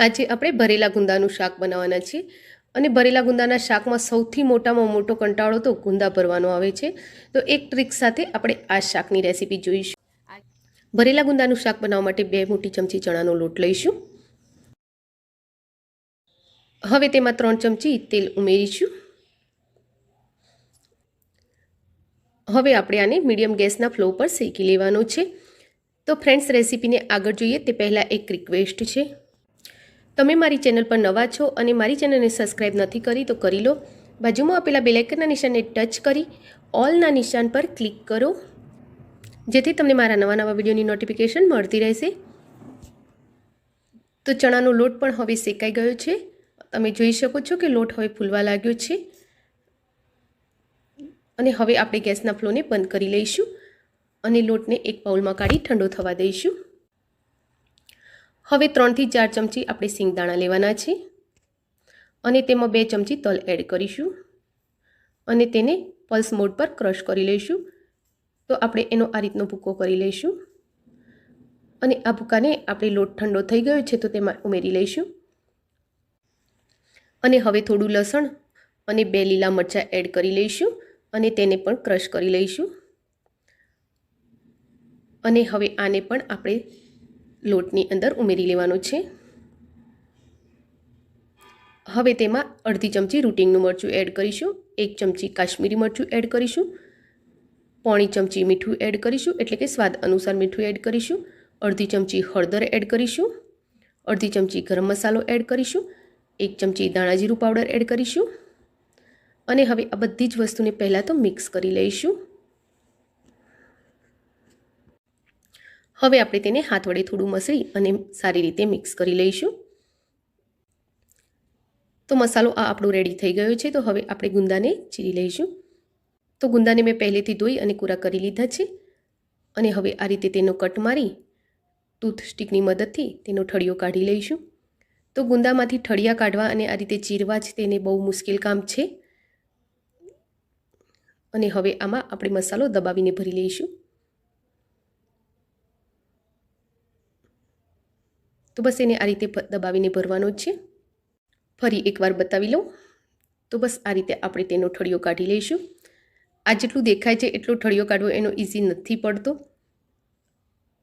આજે આપણે ભરેલા ગુંદાનું શાક બનાવવાના છીએ અને ભરેલા ગુંદાના શાકમાં સૌથી મોટામાં મોટો કંટાળો તો ગુંદા ભરવાનો આવે છે. તો એક ટ્રીક સાથે આપણે આ શાકની રેસીપી જોઈશું. ભરેલા ગુંદાનું શાક બનાવવા માટે 2 મોટી ચમચી ચણાનો લોટ લઈશું. હવે તેમાં 3 ચમચી તેલ ઉમેરીશું. હવે આપણે આને મીડિયમ ગેસના ફ્લો પર શેકી લેવાનું છે. તો ફ્રેન્ડ્સ, રેસીપીને આગળ જોઈએ તે પહેલાં એક રિક્વેસ્ટ છે. તમે મારી ચેનલ પર નવા છો અને મારી ચેનલને સબસ્ક્રાઈબ નથી કરી તો કરી લો. બાજુમાં આપેલા બેલ આઇકનના નિશાનને ટચ કરી ઓલના નિશાન પર ક્લિક કરો, જેથી તમને મારા નવા વિડીયોની નોટિફિકેશન મળતી રહેશે. તો ચણાનો લોટ પણ હવે શેકાઈ ગયો છે. તમે જોઈ શકો છો કે લોટ હવે ફૂલવા લાગ્યો છે. અને હવે આપણે ગેસના ફ્લોને બંધ કરી લઈશું અને લોટને એક બાઉલમાં કાઢી ઠંડો થવા દઈશું. હવે 3 થી 4 ચમચી આપણે સિંગદાણા લેવાના છે અને તેમાં 2 ચમચી તલ એડ કરીશું અને તેને પલ્સ મોડ પર ક્રશ કરી લઈશું. તો આપણે એનો આ રીતનો ભૂકો કરી લઈશું અને આ ભૂકાને આપણે લોટ ઠંડો થઈ ગયો છે તો તેમાં ઉમેરી લઈશું. અને હવે થોડું લસણ અને 2 લીલા મરચાં એડ કરી લઈશું અને તેને પણ ક્રશ કરી લઈશું. અને હવે આને પણ આપણે લોટની અંદર ઉમેરી લેવાનું છે. હવે તેમાં અડધી ચમચી રૂટિંગનું મરચું એડ કરીશું, 1 ચમચી કાશ્મીરી મરચું એડ કરીશું, પોણી ચમચી મીઠું એડ કરીશું, એટલે કે સ્વાદ અનુસાર મીઠું એડ કરીશું, અડધી ચમચી હળદર એડ કરીશું, અડધી ચમચી ગરમ મસાલો એડ કરીશું, 1 ચમચી ધાણા જીરું પાવડર એડ કરીશું. અને હવે આ બધી જ વસ્તુને પહેલાં તો મિક્સ કરી લઈશું. હવે આપણે તેને હાથ વડે થોડું મસળી અને સારી રીતે મિક્સ કરી લઈશું. તો મસાલો આ આપણો રેડી થઈ ગયો છે. તો હવે આપણે ગુંદાને ચીરી લઈશું. તો ગુંદાને મેં પહેલેથી ધોઈ અને કૂરા કરી લીધા છે અને હવે આ રીતે તેનો કટ મારી ટૂથ સ્ટિકની મદદથી તેનો ઠળિયો કાઢી લઈશું. તો ગુંદામાંથી ઠળિયા કાઢવા અને આ રીતે ચીરવા જ તેને બહુ મુશ્કેલ કામ છે. અને હવે આમાં આપણે મસાલો દબાવીને ભરી લઈશું. તો બસ એને આ રીતે દબાવીને ભરવાનો જ છે. ફરી એકવાર બતાવી લઉં. તો બસ આ રીતે આપણે તેનો ઠળિયો કાઢી લઈશું. આ જેટલું દેખાય છે એટલો ઠળિયો કાઢવો એનો ઇઝી નથી પડતો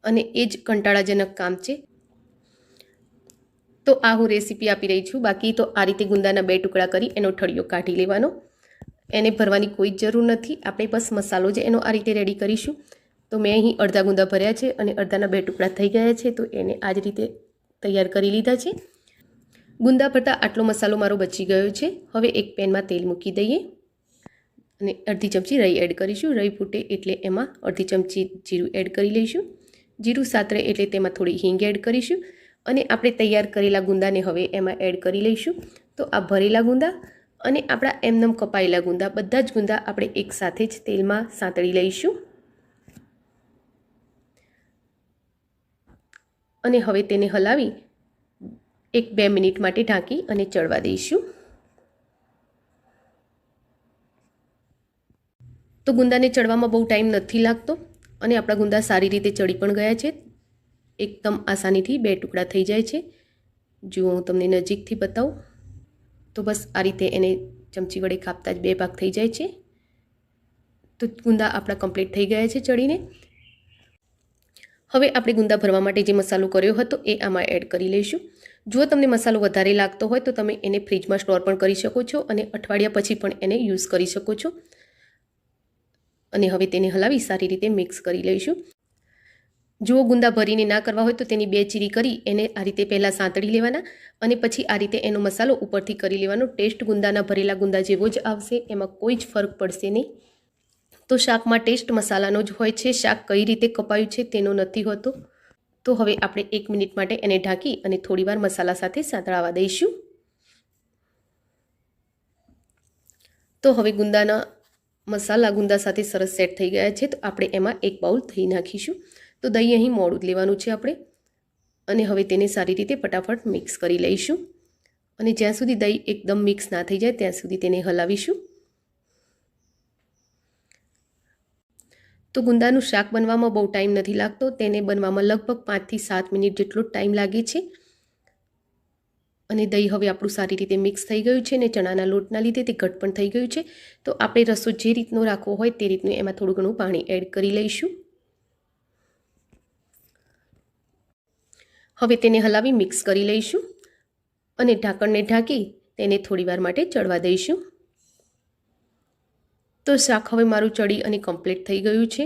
અને એ જ કંટાળાજનક કામ છે. તો આ હું રેસીપી આપી રહી છું. બાકી તો આ રીતે ગુંદાના 2 ટુકડા કરી એનો ઠળિયો કાઢી લેવાનો. એને ભરવાની કોઈ જ જરૂર નથી. આપણે બસ મસાલો જ એનો આ રીતે રેડી કરીશું. તો મેં અહીં અડધા ગુંદા ભર્યા છે અને અડધાના 2 ટુકડા થઈ ગયા છે. તો એને આ જ રીતે તૈયાર કરી લીધા છે. ગુંદા ભરતા આટલો મસાલો મારો બચી ગયો છે. હવે એક પેનમાં તેલ મૂકી દઈએ અને અડધી ચમચી રાઈ એડ કરીશું. રાઈ ફૂટે એટલે એમાં અડધી ચમચી જીરું એડ કરી લઈશું. જીરું સાતરે એટલે તેમાં થોડી હિંગ એડ કરીશું અને આપણે તૈયાર કરેલા ગુંદાને હવે એમાં એડ કરી લઈશું. તો આ ભરેલા ગુંદા અને આપણા એમનેમ કપાયેલા ગુંદા, બધા જ ગુંદા આપણે એક સાથે જ તેલમાં સાંતળી લઈશું. અને હવે તેને હલાવી 1-2 મિનિટ માટે ઢાંકી અને ચડવા દઈશું. તો ગુંદાને ચડવામાં બહુ ટાઈમ નથી લાગતો અને આપણા ગુંદા સારી રીતે ચડી પણ ગયા છે. એકદમ આસાનીથી 2 ટુકડા થઈ જાય છે. જુઓ, હું તમને નજીકથી બતાવું. તો બસ આ રીતે એને ચમચી વડે કાપતા જ 2 ભાગ થઈ જાય છે. તો ગુંદા આપણા કમ્પ્લીટ થઈ ગયા છે ચડીને. હવે આપણે ગુંદા ભરવા માટે જે મસાલો કર્યો હતો એ આમાં એડ કરી લઈશું. જો તમને મસાલો વધારે લાગતો હોય તો તમે એને ફ્રીજમાં સ્ટોર પણ કરી શકો છો અને અઠવાડિયા પછી પણ એને યુઝ કરી શકો છો. અને હવે તેને હલાવી સારી રીતે મિક્સ કરી લઈશું. જો ગુંદા ભરીને ના કરવા હોય તો તેની 2 ચીરી કરી એને આ રીતે પહેલાં સાંતળી લેવાના અને પછી આ રીતે એનો મસાલો ઉપરથી કરી લેવાનો. ટેસ્ટ ગુંદાના ભરેલા ગુંદા જેવો જ આવશે, એમાં કોઈ જ ફરક પડશે નહીં. તો શાકમાં ટેસ્ટ મસાલાનો જ હોય છે. શાક કઈ રીતે કપાયું છે તેનો નથી હોતો. તો હવે આપણે 1 મિનિટ માટે એને ઢાંકી અને થોડીવાર મસાલા સાથે સાંતળાવા દઈશું. તો હવે ગુંદાના મસાલા ગુંદા સાથે સરસ સેટ થઈ ગયા છે. તો આપણે એમાં 1 બાઉલ દહીં નાખીશું. તો દહીં અહીં મોડું જ લેવાનું છે આપણે. અને હવે તેને સારી રીતે ફટાફટ મિક્સ કરી લઈશું અને જ્યાં સુધી દહીં એકદમ મિક્સ ના થઈ જાય ત્યાં સુધી તેને હલાવીશું. તો ગુંદાનું શાક બનવામાં બહુ ટાઈમ નથી લાગતો. તેને બનવામાં લગભગ 5 થી 7 મિનિટ જેટલો ટાઈમ લાગે છે. અને દહીં હવે આપણું સારી રીતે મિક્સ થઈ ગયું છે અને ચણાના લોટના લીધે તે ઘટ પણ થઈ ગયું છે. તો આપણે રસો જે રીતનો રાખવો હોય તે રીતનું એમાં થોડું ઘણું પાણી એડ કરી લઈશું. હવે તેને હલાવી મિક્સ કરી લઈશું અને ઢાંકણને ઢાંકી તેને થોડીવાર માટે ચડવા દઈશું. તો શાક હવે મારું ચડી અને કમ્પ્લીટ થઈ ગયું છે,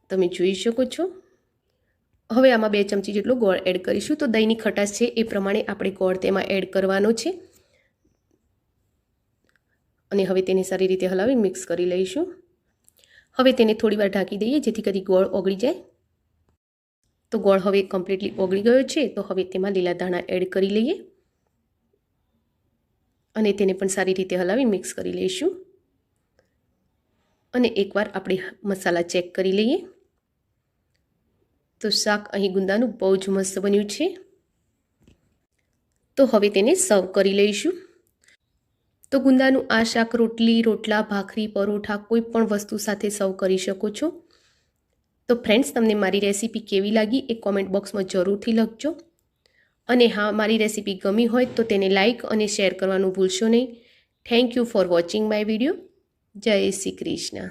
તમે જોઈ શકો છો. હવે આમાં 2 ચમચી જેટલો ગોળ એડ કરીશું. તો દહીંની ખટાશ છે એ પ્રમાણે આપણે ગોળ તેમાં એડ કરવાનો છે અને હવે તેને સારી રીતે હલાવી મિક્સ કરી લઈશું. હવે તેને થોડીવાર ઢાંકી દઈએ જેથી કરી ગોળ ઓગળી જાય. તો ગોળ હવે કમ્પ્લીટલી ઓગળી ગયો છે. તો હવે તેમાં લીલા ધાણા એડ કરી લઈએ અને તેને પણ સારી રીતે હલાવી મિક્સ કરી લઈશું. અને એકવાર આપણે મસાલા ચેક કરી લઈએ. તો શાક અહીં ગુંદાનું બહુ જ મસ્ત બન્યું છે. તો હવે તેને સર્વ કરી લઈશું. તો ગુંદાનું આ શાક રોટલી, રોટલા, ભાખરી, પરોઠા કોઈ પણ વસ્તુ સાથે સર્વ કરી શકો છો. તો ફ્રેન્ડ્સ, તમને મારી રેસીપી કેવી લાગી એ કોમેન્ટ બોક્સમાં જરૂરથી લખજો. અને હા, મારી રેસીપી ગમી હોય તો તેને લાઇક અને શેર કરવાનું ભૂલશો નહીં. Thank you for watching my video. જય શ્રી કૃષ્ણ.